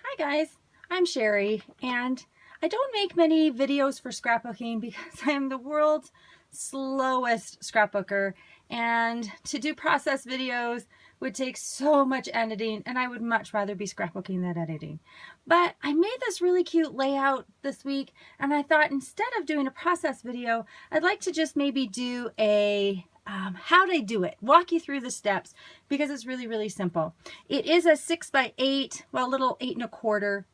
Hi guys, I'm Sherry, and I don't make many videos for scrapbooking because I'm the world's slowest scrapbooker, and to do process videos would take so much editing, and I would much rather be scrapbooking than editing. But I made this really cute layout this week, and I thought instead of doing a process video, I'd like to just maybe do a how to do it, walk you through the steps, because it's really simple. It is a 6x8, well, little 8 1/4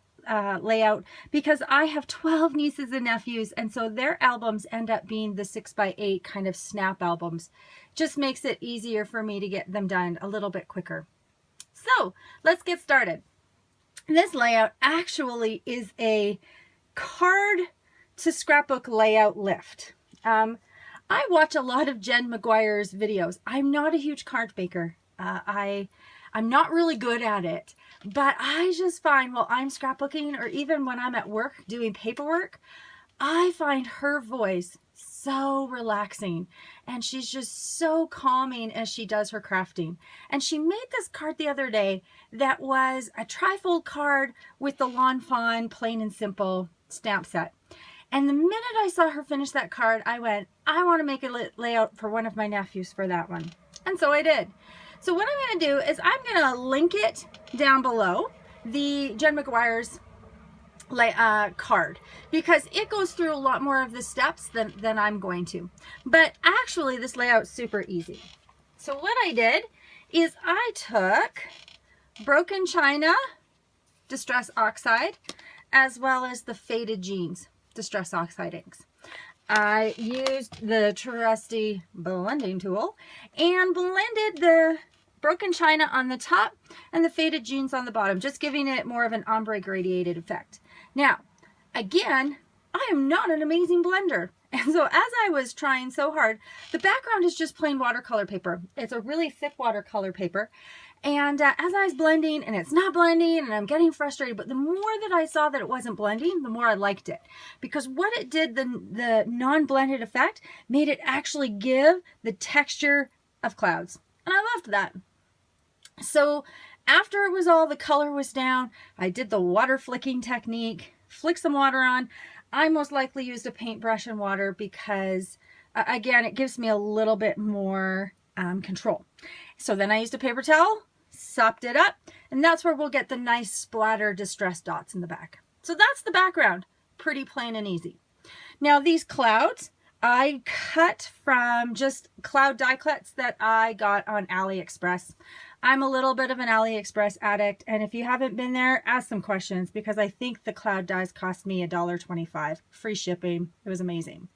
layout, because I have 12 nieces and nephews, and so their albums end up being the 6x8 kind of snap albums. Just makes it easier for me to get them done a little bit quicker. So let's get started. This layout actually is a card to scrapbook layout lift. I watch a lot of Jen McGuire's videos. I'm not a huge card maker. I'm not really good at it, but I just find while I'm scrapbooking, or even when I'm at work doing paperwork, I find her voice so relaxing, and she's just so calming as she does her crafting. And she made this card the other day that was a trifold card with the Lawn Fawn plain and simple stamp set. And the minute I saw her finish that card, I went, I want to make a layout for one of my nephews for that one. And so I did. So what I'm going to do is I'm going to link it down below, the Jen McGuire's card, because it goes through a lot more of the steps than I'm going to. But actually, this layout's super easy. So what I did is I took broken china, distress oxide, as well as the faded jeans distress oxide inks. I used the trusty blending tool and blended the broken china on the top and the faded jeans on the bottom, just giving it more of an ombre gradiated effect. Now, again, I am not an amazing blender. And so as I was trying so hard, the background is just plain watercolor paper. It's a really thick watercolor paper. And as I was blending, and it's not blending, and I'm getting frustrated, but the more that I saw that it wasn't blending, the more I liked it. Because what it did, the non-blended effect, made it actually give the texture of clouds. And I loved that. So after it was all, the color was down, I did the water flicking technique, flick some water on. I most likely used a paintbrush and water because, again, it gives me a little bit more control. So then I used a paper towel, sopped it up, and that's where we'll get the nice splatter distress dots in the back. So that's the background, pretty plain and easy. Now these clouds, I cut from just cloud die cuts that I got on AliExpress. I'm a little bit of an AliExpress addict, and if you haven't been there, ask some questions, because I think the cloud dies cost me $1.25, free shipping. It was amazing.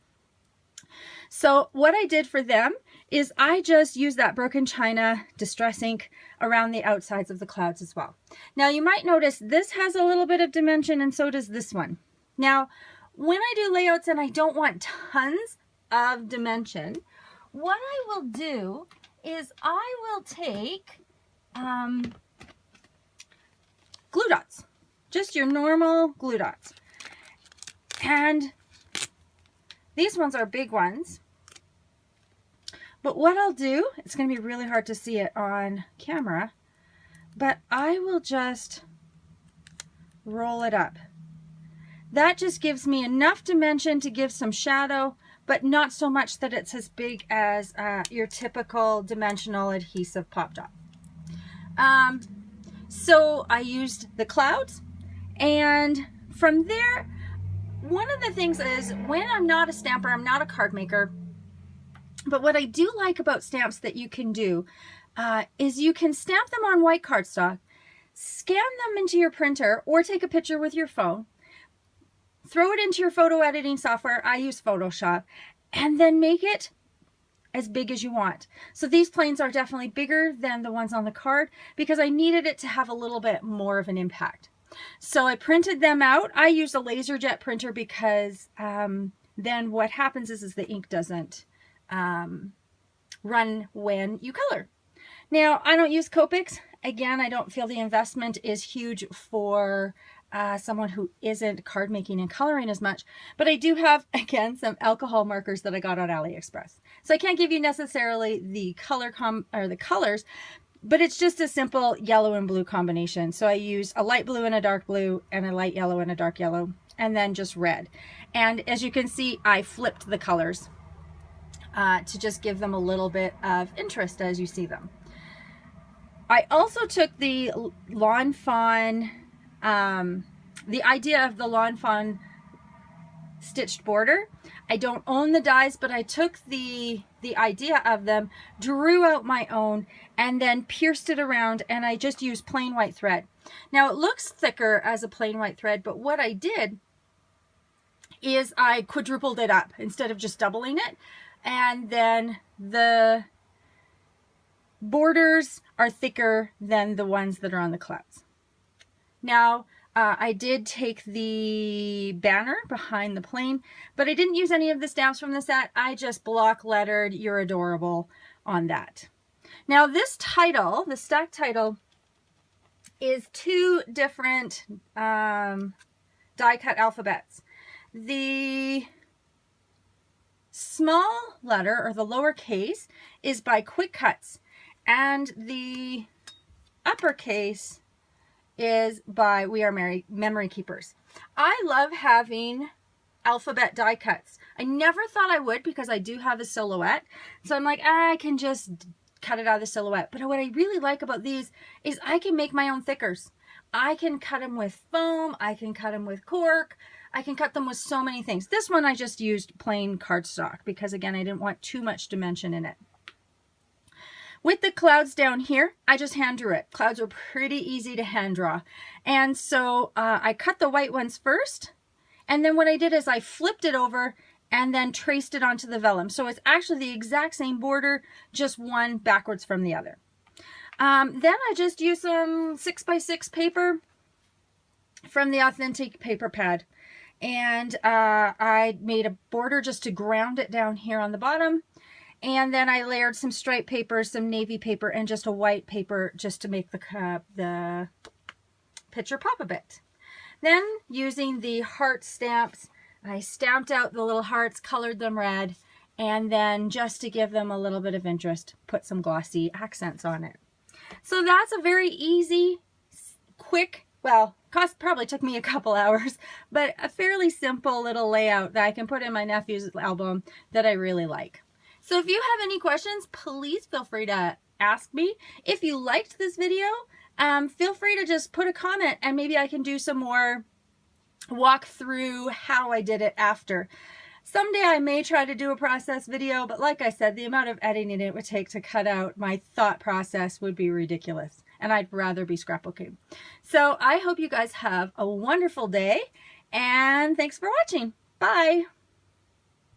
So what I did for them is I just used that broken china distress ink around the outsides of the clouds as well. Now you might notice this has a little bit of dimension, and so does this one. Now when I do layouts and I don't want tons of dimension, what I will do is I will take glue dots, just your normal glue dots. And these ones are big ones. But what I'll do, it's going to be really hard to see it on camera, but I will just roll it up. That just gives me enough dimension to give some shadow, but not so much that it's as big as your typical dimensional adhesive pop dot. So I used the clouds, and from there, one of the things is when I'm not a stamper, I'm not a card maker, but what I do like about stamps that you can do is you can stamp them on white cardstock, scan them into your printer, or take a picture with your phone, throw it into your photo editing software. I use Photoshop, and then make it as big as you want. So these planes are definitely bigger than the ones on the card because I needed it to have a little bit more of an impact. So I printed them out. I used a LaserJet printer because then what happens is the ink doesn't run when you color. Now, I don't use Copics. Again, I don't feel the investment is huge for someone who isn't card making and coloring as much, but I do have, again, some alcohol markers that I got on AliExpress. So I can't give you necessarily the colors, But it's just a simple yellow and blue combination. So I use a light blue and a dark blue and a light yellow and a dark yellow, and then just red. And as you can see, I flipped the colors to just give them a little bit of interest as you see them. I also took the Lawn Fawn, the idea of the Lawn Fawn stitched border. I don't own the dies, but I took the idea of them, drew out my own, and then pierced it around, and I just used plain white thread. Now it looks thicker as a plain white thread, but what I did is I quadrupled it up instead of just doubling it, and then the borders are thicker than the ones that are on the clouds. Now I did take the banner behind the plane, but I didn't use any of the stamps from the set. I just block lettered "You're Adorable" on that. Now this title, the stack title, is two different die cut alphabets. The small letter, or the lowercase, is by Quick Cuts, and the uppercase is by We Are Memory Keepers. I love having alphabet die cuts. I never thought I would, because I do have a silhouette. So I'm like, I can just cut it out of the silhouette. But what I really like about these is I can make my own thickers. I can cut them with foam. I can cut them with cork. I can cut them with so many things. This one I just used plain cardstock because, again, I didn't want too much dimension in it. With the clouds down here, I just hand drew it. Clouds are pretty easy to hand draw. And so I cut the white ones first. And then what I did is I flipped it over and then traced it onto the vellum. So it's actually the exact same border, just one backwards from the other. Then I just used some 6x6 paper from the Authentic paper pad. And I made a border just to ground it down here on the bottom. And then I layered some striped paper, some navy paper, and just a white paper just to make the picture pop a bit. Then, using the heart stamps, I stamped out the little hearts, colored them red, and then just to give them a little bit of interest, put some glossy accents on it. So that's a very easy, quick, well, probably took me a couple hours, but a fairly simple little layout that I can put in my nephew's album that I really like. So if you have any questions, please feel free to ask me. If you liked this video, feel free to just put a comment, and maybe I can do some more walk through how I did it after. Someday I may try to do a process video, but like I said, the amount of editing it would take to cut out my thought process would be ridiculous, and I'd rather be scrapbooking. So I hope you guys have a wonderful day, and thanks for watching. Bye.